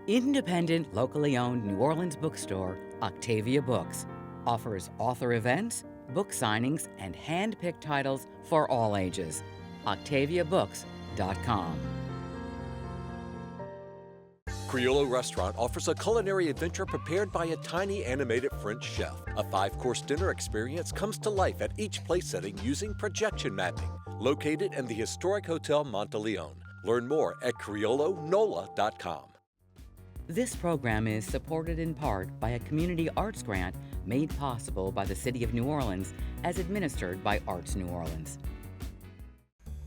Independent, locally owned New Orleans bookstore, Octavia Books, offers author events, book signings, and hand-picked titles for all ages. OctaviaBooks.com. Criollo Restaurant offers a culinary adventure prepared by a tiny animated French chef. A 5-course dinner experience comes to life at each place setting using projection mapping. Located in the historic Hotel Monteleone. Learn more at criollonola.com. This program is supported in part by a community arts grant made possible by the City of New Orleans as administered by Arts New Orleans.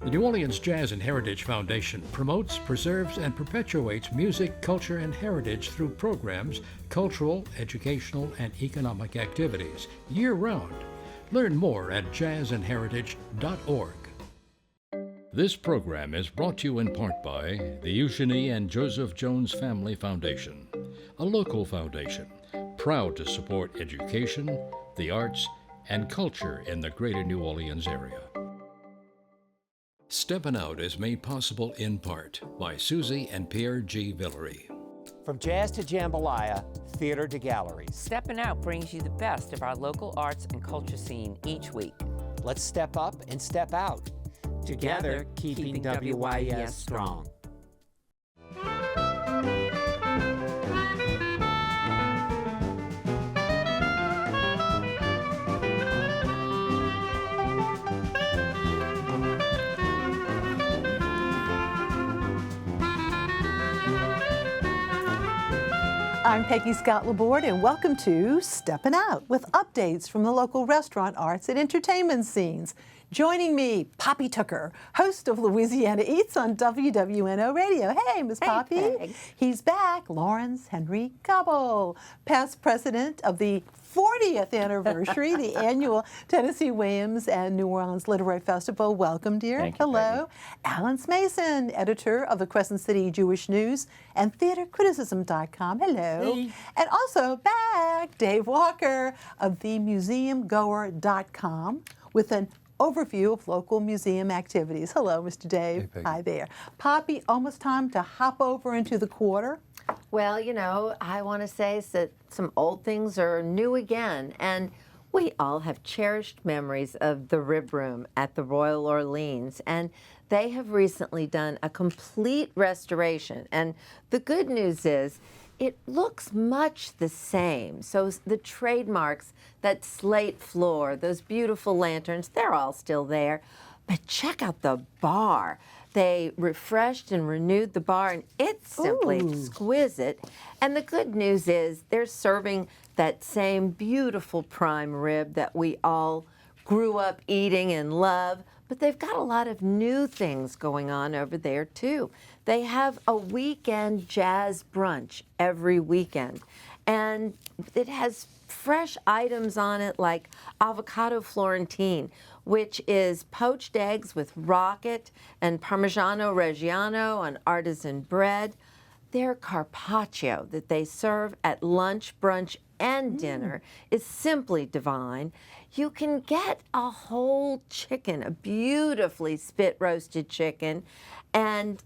The New Orleans Jazz and Heritage Foundation promotes, preserves, and perpetuates music, culture, and heritage through programs, cultural, educational, and economic activities year-round. Learn more at jazzandheritage.org. This program is brought to you in part by the Eugenie and Joseph Jones Family Foundation, a local foundation proud to support education, the arts, and culture in the greater New Orleans area. Steppin' Out is made possible in part by Susie and Pierre G. Villery. From jazz to jambalaya, theater to galleries. Steppin' Out brings you the best of our local arts and culture scene each week. Let's step up and step out. Together, keeping WYES strong. I'm Peggy Scott Laborde, and welcome to Steppin' Out with updates from the local restaurant, arts, and entertainment scenes. Joining me, Poppy Tooker, host of Louisiana Eats on WWNO Radio. Hey, Miss Poppy. Peg. He's back. Lawrence Henry Gobble, past president of the 40th anniversary, the annual Tennessee Williams and New Orleans Literary Festival. Welcome, dear. Thank you, hello. Alan Smason, editor of the Crescent City Jewish News and theatercriticism.com. Hello. Hey. And also back, Dave Walker of themuseumgoer.com with an overview of local museum activities. Hello, Mr. Dave. Hey, Peggy. Hi there. Poppy, almost time to hop over into the quarter. Well, you know, I want to say that some old things are new again, and we all have cherished memories of the Rib Room at the Royal Orleans, and they have recently done a complete restoration. And the good news is it looks much the same. So the trademarks, that slate floor, those beautiful lanterns, they're all still there. But check out the bar. They refreshed and renewed the bar, and it's simply exquisite. And the good news is they're serving that same beautiful prime rib that we all grew up eating and love, but they've got a lot of new things going on over there, too. They have a weekend jazz brunch every weekend, and it has fresh items on it like avocado Florentine, which is poached eggs with rocket and Parmigiano Reggiano and artisan bread. Their carpaccio that they serve at lunch, brunch, and dinner is simply divine. You can get a whole chicken, a beautifully spit-roasted chicken, and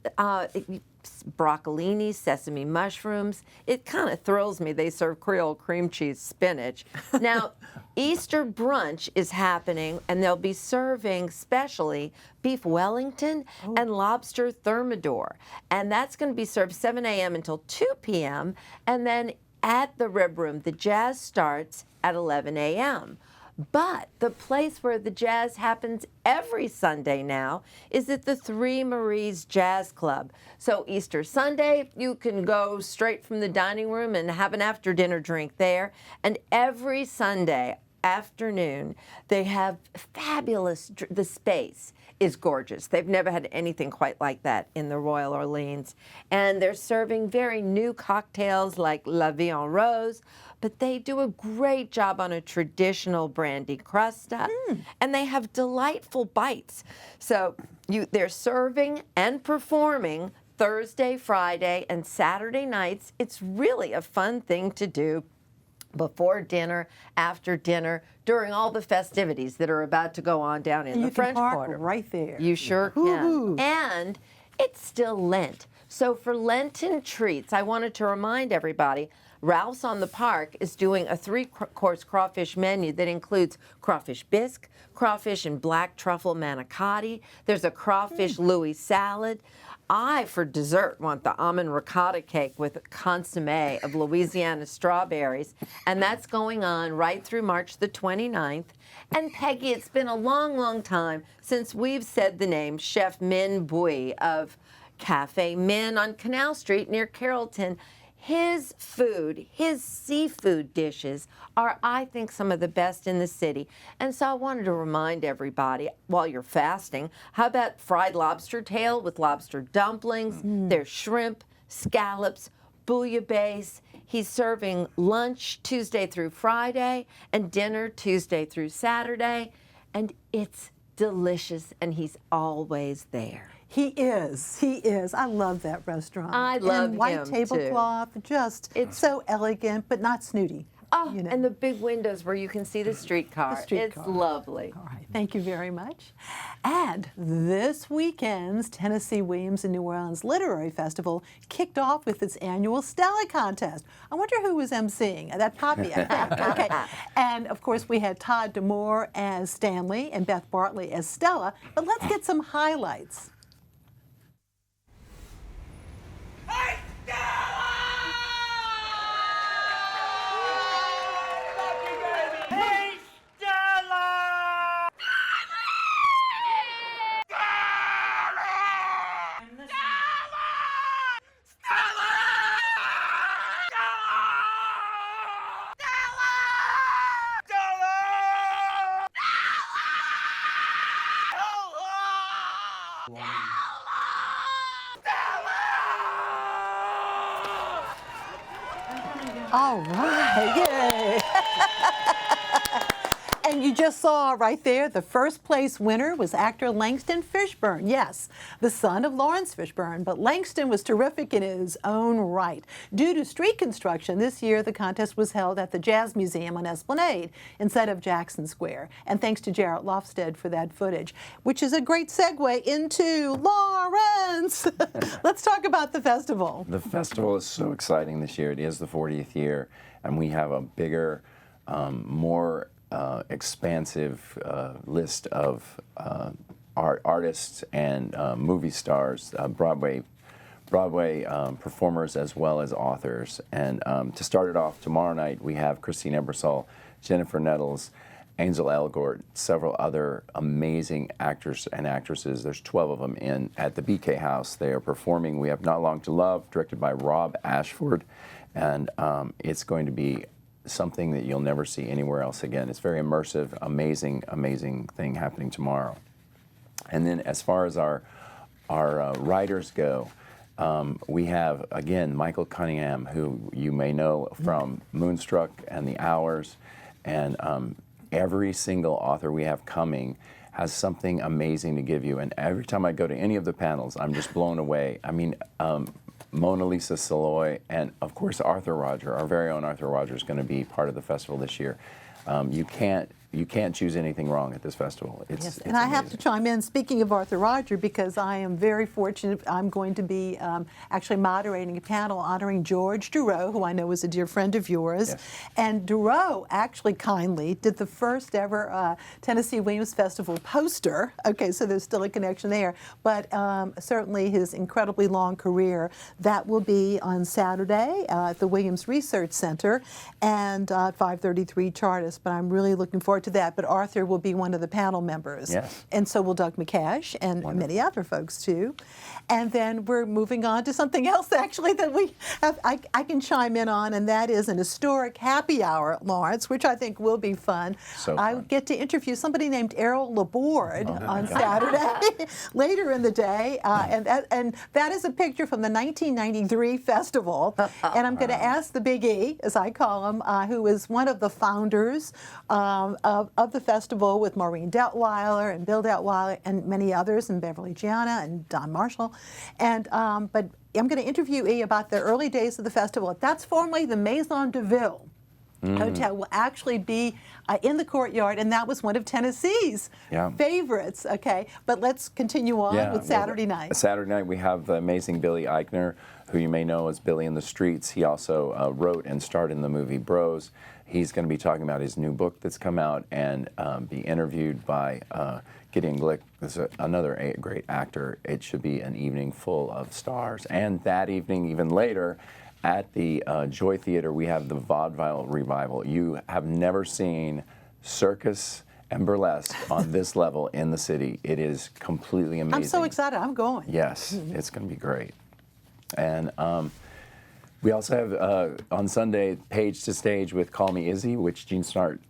broccolini, sesame mushrooms. It kind of thrills me. They serve Creole cream cheese spinach. Now, Easter brunch is happening, and they'll be serving specially beef Wellington and lobster thermidor. And that's going to be served 7 a.m. until 2 p.m. And then at the Rib Room, the jazz starts at 11 a.m. But the place where the jazz happens every Sunday now is at the Three Maries Jazz Club. So Easter Sunday, you can go straight from the dining room and have an after-dinner drink there. And every Sunday afternoon, they have fabulous, the space is gorgeous. They've never had anything quite like that in the Royal Orleans. And they're serving very new cocktails like La Vie en Rose, but they do a great job on a traditional brandy crusta, and they have delightful bites. So they're serving and performing Thursday, Friday, and Saturday nights. It's really a fun thing to do before dinner, after dinner, during all the festivities that are about to go on down in the French Quarter. Right there. You sure can. And it's still Lent. So for Lenten treats, I wanted to remind everybody, Ralph's on the Park is doing a 3-course crawfish menu that includes crawfish bisque, crawfish and black truffle manicotti. There's a crawfish Louis salad. I, for dessert, want the almond ricotta cake with consommé of Louisiana strawberries, and that's going on right through March the 29th. And Peggy, it's been a long, long time since we've said the name Chef Min Bui of Cafe Min on Canal Street near Carrollton. His food, his seafood dishes are, I think, some of the best in the city. And so I wanted to remind everybody, while you're fasting, how about fried lobster tail with lobster dumplings? There's shrimp, scallops, bouillabaisse. He's serving lunch Tuesday through Friday and dinner Tuesday through Saturday. And it's delicious, and he's always there. He is. He is. I love that restaurant. I love and white him, tablecloth, just it's so elegant, but not snooty. Oh, you know. and the big windows where you can see the streetcar. It's lovely. All right. Thank you very much. And this weekend's Tennessee Williams and New Orleans Literary Festival kicked off with its annual Stella Contest. I wonder who was emceeing. That Poppy, I think. Okay. And of course, we had Todd DeMoore as Stanley and Beth Bartley as Stella. But let's get some highlights. Hey, Stella! Love you, baby. Hey, Stella! Stella! Stella! All right, yay! And you just saw right there, the first place winner was actor Langston Fishburne. Yes, the son of Lawrence Fishburne, but Langston was terrific in his own right. Due to street construction, this year the contest was held at the Jazz Museum on Esplanade instead of Jackson Square. And thanks to Jarrett Lofstead for that footage, which is a great segue into Lawrence. Let's talk about the festival. The festival is so exciting this year. It is the 40th year, and we have a bigger, more expansive list of artists and movie stars, Broadway performers as well as authors. And to start it off, tomorrow night we have Christine Ebersol, Jennifer Nettles, Ansel Elgort, several other amazing actors and actresses. There's 12 of them at the BK House. They are performing We Have Not Long to Love, directed by Rob Ashford, and it's going to be something that you'll never see anywhere else again. It's very immersive, amazing, amazing thing happening tomorrow. And then as far as our writers go, we have, again, Michael Cunningham, who you may know from Moonstruck and The Hours, and every single author we have coming has something amazing to give you. And every time I go to any of the panels, I'm just blown away. I mean, Mona Lisa Saloy, and of course Arthur Roger, our very own Arthur Roger, is going to be part of the festival this year. You can't choose anything wrong at this festival. It's and I have to chime in, speaking of Arthur Roger, because I am very fortunate. I'm going to be actually moderating a panel honoring George Durow, who I know is a dear friend of yours. Yes. And Durow actually kindly did the first ever Tennessee Williams Festival poster. Okay, so there's still a connection there. But certainly his incredibly long career, that will be on Saturday at the Williams Research Center and 533 Chartist. But I'm really looking forward to that. But Arthur will be one of the panel members. Yes. And so will Doug McCash and many other folks too. And then we're moving on to something else actually that we have, I can chime in on, and that is an historic happy hour at Lawrence, which I think will be fun. So I fun. get to interview somebody named Errol Laborde on Saturday later in the day. And that is a picture from the 1993 festival. And I'm going to ask the Big E, as I call him, who is one of the founders of the festival with Maureen Detweiler and Bill Detweiler and many others, and Beverly Gianna and Don Marshall. And but I'm going to interview E about the early days of the festival. That's formerly the Maison de Ville. Hotel will actually be in the courtyard, and that was one of Tennessee's favorites. Okay, but let's continue on with Saturday night. Saturday night we have the amazing Billy Eichner, who you may know as Billy in the Streets. He also wrote and starred in the movie Bros. He's going to be talking about his new book that's come out and be interviewed by Gideon Glick. This is another great actor. It should be an evening full of stars. And that evening, even later, at the Joy Theater, we have the vaudeville revival. You have never seen circus and burlesque on this level in the city. It is completely amazing. I'm so excited. I'm going. Yes, it's going to be great. And we also have on Sunday Page to Stage with Call Me Izzy, which Gene Smart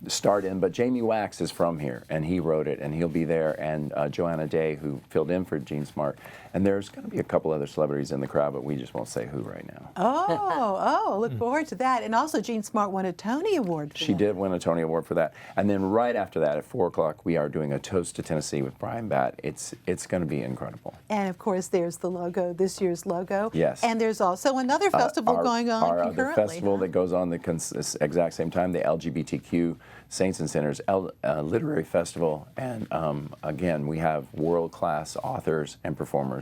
starred in, but Jamie Wax is from here, and he wrote it, and he'll be there, and Joanna Day, who filled in for Gene Smart. And there's going to be a couple other celebrities in the crowd, but we just won't say who right now. Look forward to that. And also, Gene Smart won a Tony Award for She that. did win a Tony Award for that. And then right after that, at 4 o'clock, we are doing a Toast to Tennessee with Brian Batt. It's going to be incredible. And of course, there's the logo, this year's logo. Yes. And there's also another festival going on Our concurrently. other festival that goes on the exact same time, the LGBTQ Saints and Sinners Literary Festival. And again, we have world-class authors and performers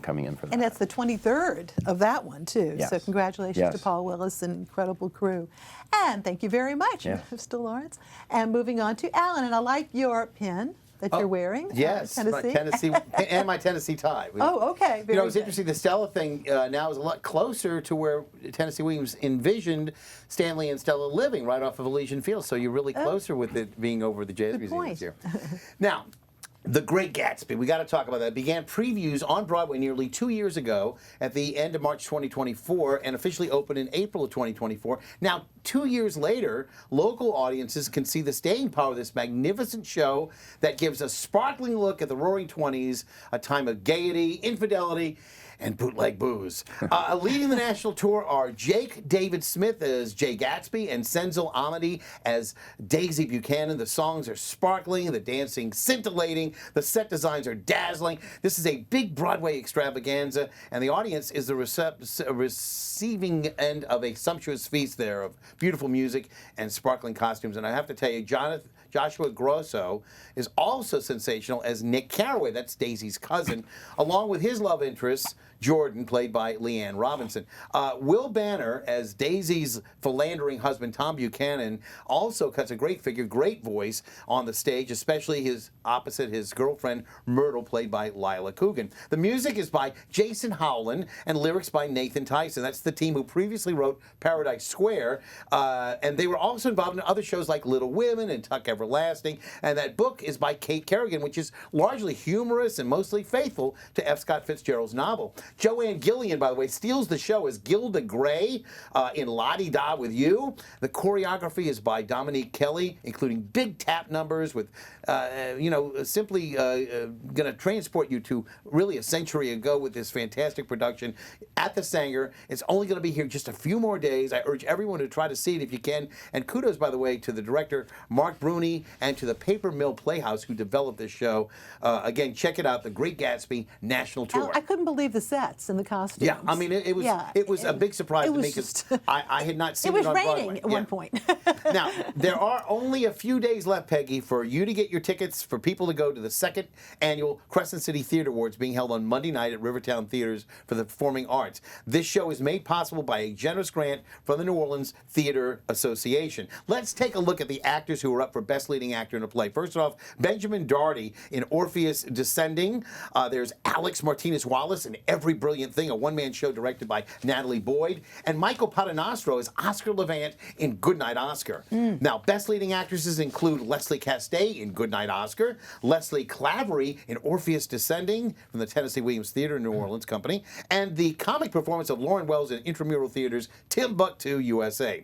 coming in for that. And that's the 23rd of that one, too. Yes. So congratulations to Paul Willis and incredible crew. And thank you very much, Mr. Lawrence. And moving on to Alan, and I like your pin that you're wearing. Yes, Tennessee. my Tennessee and my Tennessee tie. Okay. Very it's good. interesting. The Stella thing now is a lot closer to where Tennessee Williams envisioned Stanley and Stella living, right off of Elysian Fields. So you're really closer with it being over the Jazz Museum this year. Now, The Great Gatsby, we got to talk about that. It began previews on Broadway nearly 2 years ago at the end of March 2024 and officially opened in April of 2024. Now, 2 years later, local audiences can see the staying power of this magnificent show that gives a sparkling look at the Roaring '20s, a time of gaiety, infidelity, and bootleg booze. Leading the national tour are Jake David Smith as Jay Gatsby and Senzel Amity as Daisy Buchanan. The songs are sparkling, the dancing scintillating, the set designs are dazzling. This is a big Broadway extravaganza, and the audience is the receiving end of a sumptuous feast there of beautiful music and sparkling costumes. And I have to tell you, Joshua Grosso is also sensational as Nick Carraway, that's Daisy's cousin, along with his love interest, Jordan, played by Leanne Robinson. Will Banner, as Daisy's philandering husband, Tom Buchanan, also cuts a great figure, great voice on the stage, especially his girlfriend, Myrtle, played by Lila Coogan. The music is by Jason Howland and lyrics by Nathan Tyson. That's the team who previously wrote Paradise Square, and they were also involved in other shows like Little Women and Tuck Everlasting, and that book is by Kate Kerrigan, which is largely humorous and mostly faithful to F. Scott Fitzgerald's novel. Joanne Gillian, by the way, steals the show as Gilda Gray in La-Di-Da with You. The choreography is by Dominique Kelly, including big tap numbers with, simply going to transport you to really a century ago with this fantastic production at the Sanger. It's only going to be here just a few more days. I urge everyone to try to see it if you can. And kudos, by the way, to the director, Mark Bruni, and to the Paper Mill Playhouse who developed this show. Again, check it out, The Great Gatsby National Tour. I couldn't believe the sets and the costumes. Yeah, I mean, it was a big surprise to me because I had not seen it on Broadway. It was raining at one point. Now, there are only a few days left, Peggy, for you to get your tickets for people to go to the second annual Crescent City Theater Awards being held on Monday night at Rivertown Theaters for the Performing Arts. This show is made possible by a generous grant from the New Orleans Theater Association. Let's take a look at the actors who are up for Best Leading Actor in a Play. First off, Benjamin Darty in Orpheus Descending. There's Alex Martinez-Wallace in Every Brilliant Thing, a one-man show directed by Natalie Boyd. And Michael Patanastro is Oscar Levant in Goodnight Oscar. Now, Best Leading Actresses include Leslie Castay in Goodnight Oscar, Leslie Clavery in Orpheus Descending from the Tennessee Williams Theater in New Orleans Company, and the comic performance of Lauren Wells in Intramural Theater's Timbuktu, USA.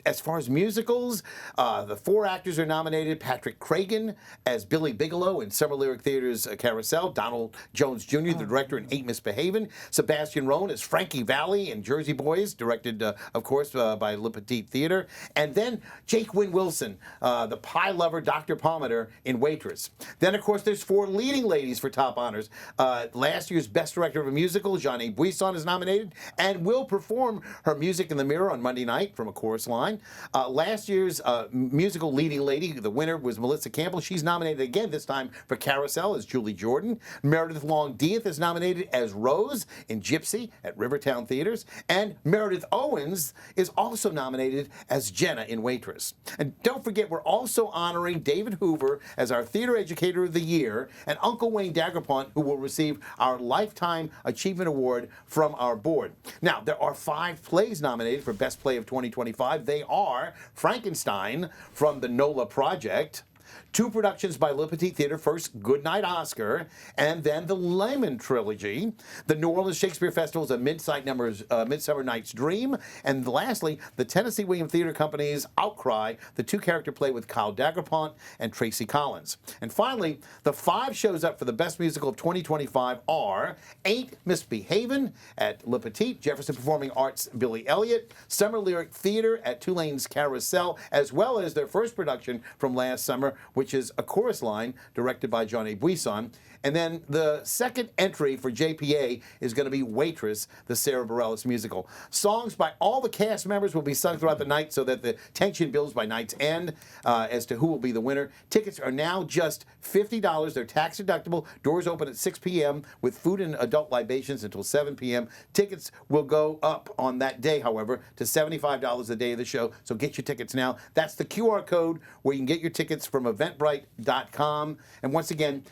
As far as musicals, the 4 actors are nominated. nominated Patrick Cragen as Billy Bigelow in Summer Lyric Theater's Carousel. Donald Jones Jr., the director in Ain't Misbehavin'. Sebastian Roan as Frankie Valli in Jersey Boys, directed, of course, by Le Petit Theater. And then Jake Wynn Wilson, the pie lover Dr. Palmater in Waitress. Then, of course, there's 4 leading ladies for top honors. Last year's Best Director of a Musical, Jeanne Buisson, is nominated and will perform her music in the mirror on Monday night from a chorus line. Last year's musical leading lady, the winner, was Melissa Campbell. She's nominated again, this time for Carousel as Julie Jordan. Meredith Long-Dieth is nominated as Rose in Gypsy at Rivertown Theaters. And Meredith Owens is also nominated as Jenna in Waitress. And don't forget, we're also honoring David Hoover as our Theater Educator of the Year and Uncle Wayne Daguerpont, who will receive our Lifetime Achievement Award from our board. Now, there are 5 plays nominated for Best Play of 2025. They are Frankenstein from the NOLA Project, 2 productions by Le Petit Theater, first Goodnight Oscar, and then the Lehman Trilogy, the New Orleans Shakespeare Festival's A Midsummer Night's Dream, and lastly, the Tennessee William Theater Company's Outcry, the 2-character play with Kyle Daguerpont and Tracy Collins. And finally, the 5 shows up for the Best Musical of 2025 are Ain't Misbehavin' at Le Petit, Jefferson Performing Arts' Billy Elliot, Summer Lyric Theater at Tulane's Carousel, as well as their first production from last summer, which is A Chorus Line, directed by Jeanne Buisson. And then the second entry for JPA is going to be Waitress, the Sarah Bareilles musical. Songs by all the cast members will be sung throughout the night so that the tension builds by night's end as to who will be the winner. Tickets are now just $50. They're tax deductible. Doors open at 6 p.m. with food and adult libations until 7 p.m. Tickets will go up on that day, however, to $75 the day of the show. So get your tickets now. That's the QR code where you can get your tickets from Eventbrite.com. And once again,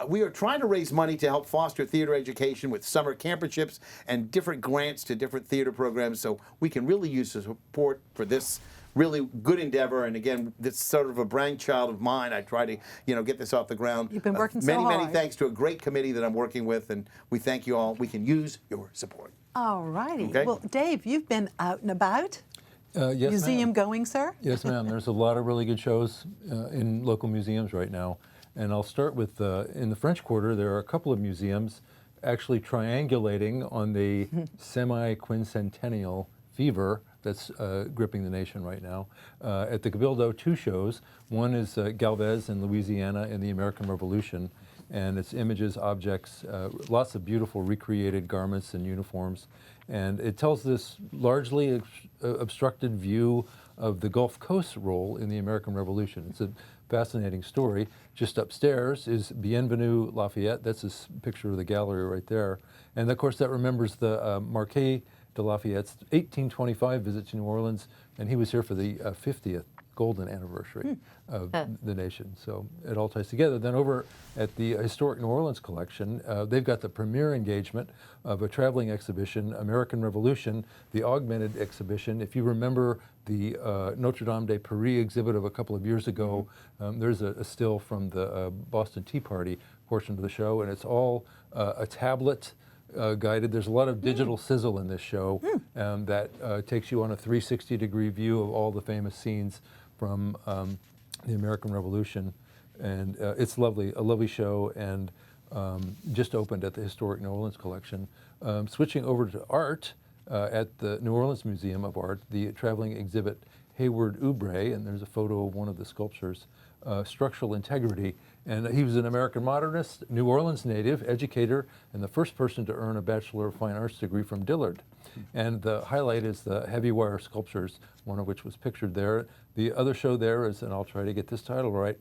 we are trying to raise money to help foster theater education with summer camperships and different grants to different theater programs, so we can really use the support for this really good endeavor. And again, this sort of a brainchild of mine. I try to, get this off the ground. You've been working so hard. Many thanks to a great committee that I'm working with, and we thank you all. We can use your support. All righty. Okay. Well, Dave, you've been out and about. Yes, Museum ma'am. going, sir? Yes, ma'am. There's a lot of really good shows in local museums right now. And I'll start with, in the French Quarter, there are a couple of museums actually triangulating on the semi-quincentennial fever that's gripping the nation right now. At the Cabildo, 2 shows. One is Galvez in Louisiana in the American Revolution, and it's images, objects, lots of beautiful recreated garments and uniforms. And it tells this largely obstructed view of the Gulf Coast's role in the American Revolution. It's a fascinating story. Just upstairs is Bienvenue Lafayette. That's a picture of the gallery right there. And of course that remembers the Marquis de Lafayette's 1825 visit to New Orleans, and he was here for the 50th golden anniversary of the nation. So it all ties together. Then over at the Historic New Orleans Collection, they've got the premier engagement of a traveling exhibition, American Revolution, the augmented exhibition. If you remember the Notre Dame de Paris exhibit of a couple of years ago, there's a still from the Boston Tea Party portion of the show, and it's all a tablet guided. There's a lot of digital sizzle in this show that takes you on a 360-degree view of all the famous scenes from the American Revolution, and it's lovely, a lovely show, and just opened at the Historic New Orleans Collection. Switching over to art at the New Orleans Museum of Art, the traveling exhibit Hayward Oubre, and there's a photo of one of the sculptures, Structural Integrity. And he was an American modernist, New Orleans native, educator, and the first person to earn a Bachelor of Fine Arts degree from Dillard. And the highlight is the heavy wire sculptures, one of which was pictured there. The other show there is, and I'll try to get this title right,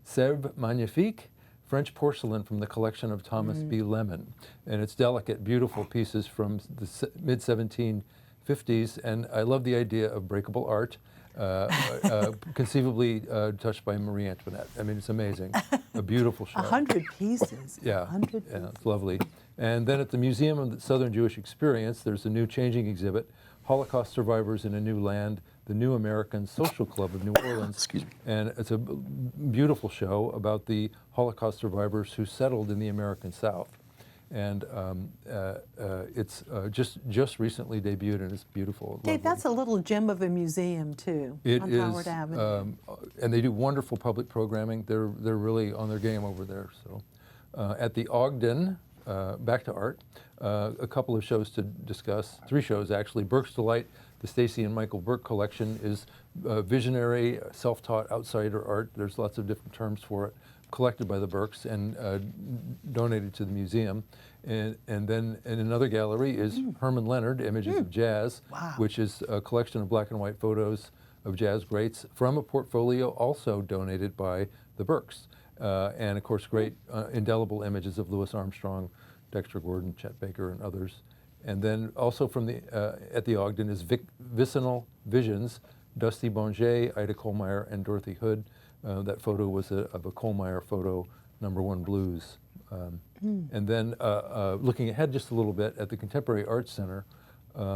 Sèvres Magnifique, French porcelain from the collection of Thomas B. Lemon. And it's delicate, beautiful pieces from the mid-1750s. And I love the idea of breakable art, conceivably touched by Marie Antoinette. I mean, it's amazing. A beautiful show. 100 pieces. Yeah, 100 yeah, it's lovely. And then at the Museum of the Southern Jewish Experience, there's a new changing exhibit, Holocaust Survivors in a New Land, the New American Social Club of New Orleans. Excuse me. And it's a beautiful show about the Holocaust survivors who settled in the American South. And it's just recently debuted, and it's beautiful. Dave, that's a little gem of a museum too, on Howard Avenue. And they do wonderful public programming. They're really on their game over there. So, at the Ogden, back to art, a couple of shows to discuss. 3 shows actually. Burke's Delight, the Stacy and Michael Burke collection, is visionary, self-taught outsider art. There's lots of different terms for it. Collected by the Burkes and donated to the museum. And then in another gallery is Herman Leonard, Images of Jazz, which is a collection of black and white photos of jazz greats from a portfolio also donated by the Burkes. And of course, great indelible images of Louis Armstrong, Dexter Gordon, Chet Baker, and others. And then also from at the Ogden is Vicinal Visions, Dusty Bonget, Ida Kohlmeyer, and Dorothy Hood. That photo was of a Kohlmeyer photo, #1 Blues. And then looking ahead just a little bit at the Contemporary Arts Center,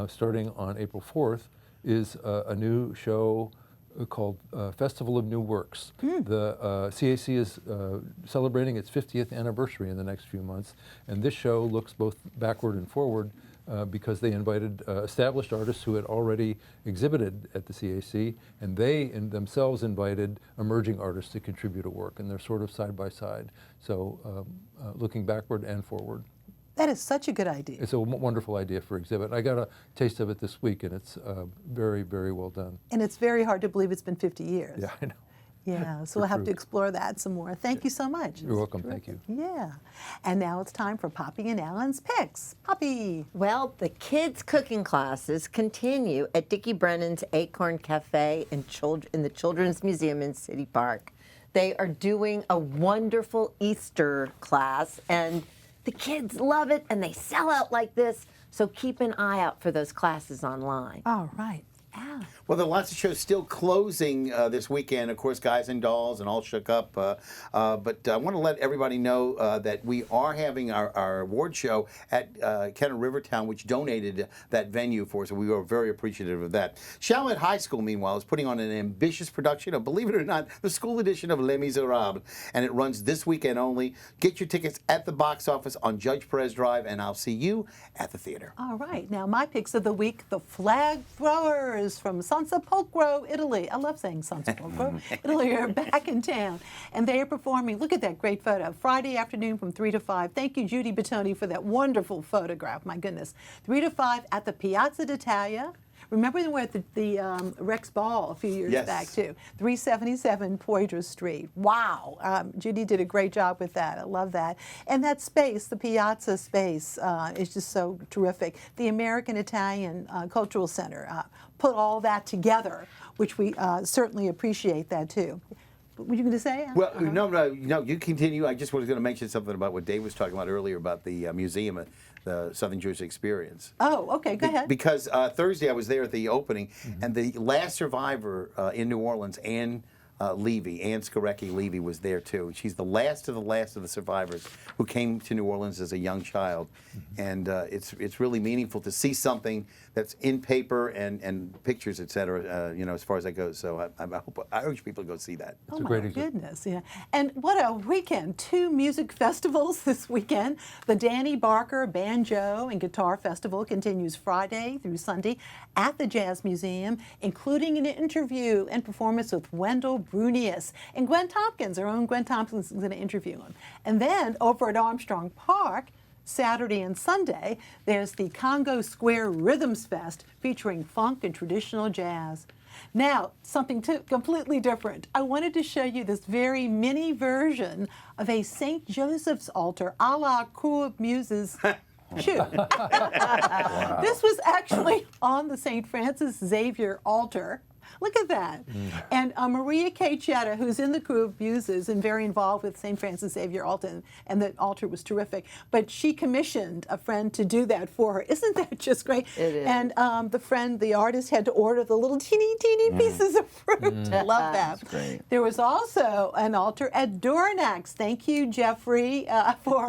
starting on April 4th, is a new show called Festival of New Works. The CAC is celebrating its 50th anniversary in the next few months, and this show looks both backward and forward because they invited established artists who had already exhibited at the CAC, and they themselves invited emerging artists to contribute a work, and they're sort of side by side. So looking backward and forward. That is such a good idea. It's a wonderful idea for exhibit. I got a taste of it this week, and it's very, very well done. And it's very hard to believe it's been 50 years. Yeah, I know. Yeah, so we'll have to explore that some more. Thank you so much. You're welcome. Thank you. Yeah. And now it's time for Poppy and Alan's picks. Poppy. Well, the kids' cooking classes continue at Dickie Brennan's Acorn Cafe in the Children's Museum in City Park. They are doing a wonderful Easter class, and the kids love it, and they sell out like this. So keep an eye out for those classes online. All right. Well, there are lots of shows still closing this weekend. Of course, Guys and Dolls and All Shook Up. But I want to let everybody know that we are having our award show at Kenner Rivertown, which donated that venue for us. And we are very appreciative of that. Chalmette High School, meanwhile, is putting on an ambitious production of, believe it or not, the school edition of Les Miserables. And it runs this weekend only. Get your tickets at the box office on Judge Perez Drive, and I'll see you at the theater. All right. Now, my picks of the week, the Flag Throwers from Sansepolcro, Italy. I love saying Sansepolcro. Italy are back in town, and they are performing. Look at that great photo. Friday afternoon from 3 to 5. Thank you, Judy Bottoni, for that wonderful photograph. My goodness. 3 to 5 at the Piazza d'Italia. Remember they were at the Rex Ball a few years back, too. 377 Poydras Street. Wow. Judy did a great job with that. I love that. And that space, the Piazza space, is just so terrific. The American-Italian Cultural Center put all that together, which we certainly appreciate that, too. What were you going to say? Well, no, you continue. I just was going to mention something about what Dave was talking about earlier about the museum, the Southern Jewish Experience. Oh, okay, go ahead. Because Thursday I was there at the opening, and the last survivor in New Orleans, Anne Skorecki Levy, was there too. She's the last of the survivors who came to New Orleans as a young child, and it's really meaningful to see something that's in paper and pictures, etc. As far as that goes. So I urge people to go see that. Oh my goodness, yeah! And what a weekend! 2 music festivals this weekend. The Danny Barker Banjo and Guitar Festival continues Friday through Sunday at the Jazz Museum, including an interview and performance with Wendell Brunius. And Gwen Tompkins, our own Gwen Tompkins, is going to interview him. And then over at Armstrong Park, Saturday and Sunday, there's the Congo Square Rhythms Fest featuring funk and traditional jazz. Now, something completely different. I wanted to show you this very mini version of a St. Joseph's altar a la Cour of Muses. Shoot. This was actually on the St. Francis Xavier altar. Look at that. And Maria Cachetta, who's in the Crew of Muses and very involved with St. Francis Xavier altar, and the altar was terrific, but she commissioned a friend to do that for her. Isn't that just great? It is. And the artist, had to order the little teeny pieces of fruit. I love that. That's great. There was also an altar at Dornax. Thank you, Jeffrey, for,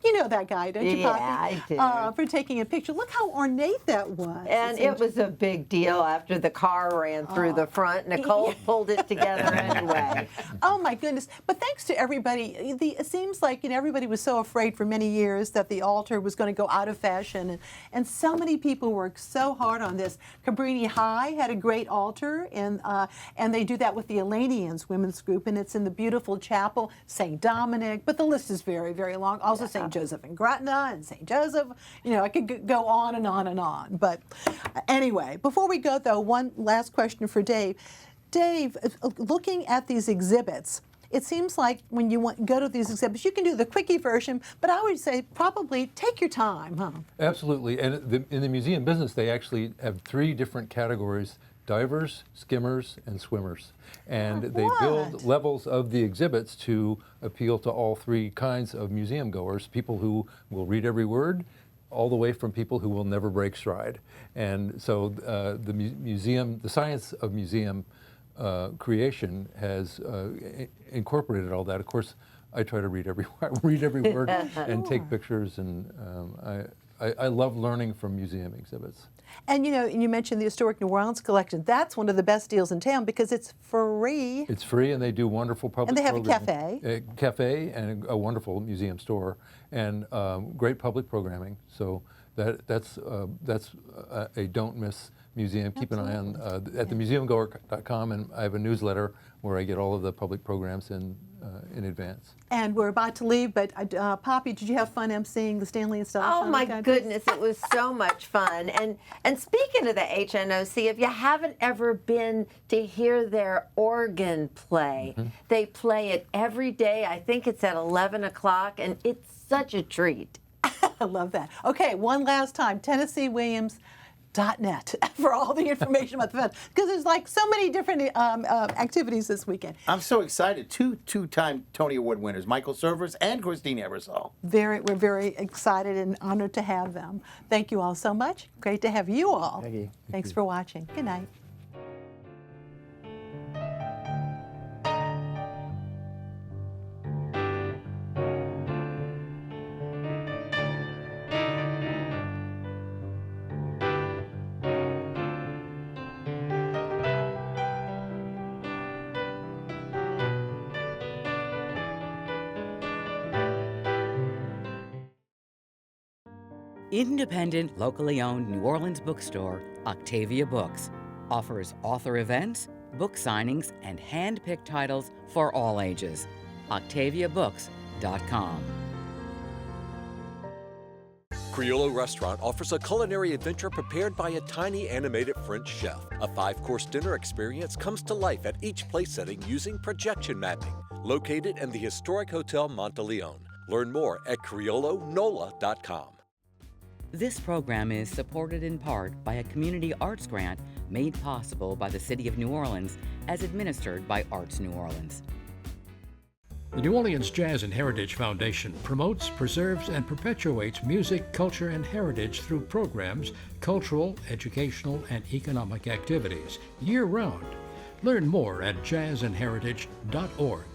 you know that guy, don't you, Poppy? Yeah, I do. For taking a picture. Look how ornate that was. And it was a big deal after the car race. ran through the front. Nicole pulled it together anyway. Oh my goodness. But thanks to everybody. It seems like everybody was so afraid for many years that the altar was going to go out of fashion. And so many people worked so hard on this. Cabrini High had a great altar, and they do that with the Elenians women's group, and it's in the beautiful chapel, St. Dominic, but the list is very, very long. Also St. Joseph in Gretna and St. Joseph. I could go on and on and on. But anyway, before we go though, one last question for Dave. Dave, looking at these exhibits, it seems like when you go to these exhibits, you can do the quickie version, but I would say probably take your time, huh? Absolutely. And in the museum business, they actually have 3 different categories: divers, skimmers, and swimmers. And they build levels of the exhibits to appeal to all 3 kinds of museum goers: people who will read every word, all the way from people who will never break stride. And so the science of museum creation has incorporated all that. Of course, I try to read every word and take pictures, and I love learning from museum exhibits. And you mentioned the Historic New Orleans Collection. That's one of the best deals in town because it's free. It's free, and they do wonderful public programming. And they have a cafe and a wonderful museum store, and great public programming. So that's a don't miss museum. Keep an eye on at themuseumgoer.com, and I have a newsletter where I get all of the public programs in advance. And we're about to leave, but Poppy, did you have fun emceeing the Stanley and Stella Shouting Contest? Contest? Goodness, it was so much fun. And speaking of the HNOC, if you haven't ever been to hear their organ play, they play it every day. I think it's at 11 o'clock, and it's such a treat. I love that. Okay, one last time, TennesseeWilliams.net for all the information about the event, because there's like so many different activities this weekend. I'm so excited. Two-time Tony Award winners, Michael Servers and Christine Ebersol. We're very excited and honored to have them. Thank you all so much. Great to have you all. Thank you. Thanks for watching. Good night. Independent, locally owned New Orleans bookstore, Octavia Books, offers author events, book signings, and hand-picked titles for all ages. OctaviaBooks.com. Criollo Restaurant offers a culinary adventure prepared by a tiny animated French chef. A 5-course dinner experience comes to life at each place setting using projection mapping. Located in the historic Hotel Monteleone. Learn more at criollonola.com. This program is supported in part by a community arts grant made possible by the City of New Orleans as administered by Arts New Orleans. The New Orleans Jazz and Heritage Foundation promotes, preserves, and perpetuates music, culture, and heritage through programs, cultural, educational, and economic activities year-round. Learn more at jazzandheritage.org.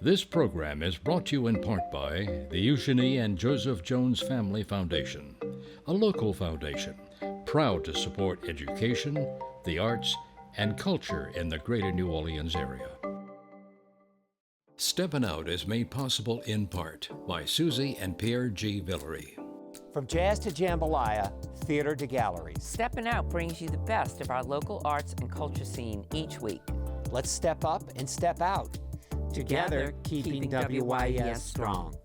This program is brought to you in part by the Eugenie and Joseph Jones Family Foundation, a local foundation proud to support education, the arts, and culture in the greater New Orleans area. Steppin Out is made possible in part by Susie and Pierre G. Villery. From jazz to jambalaya, theater to galleries. Steppin Out brings you the best of our local arts and culture scene each week. Let's step up and step out. Together, keeping WYES strong.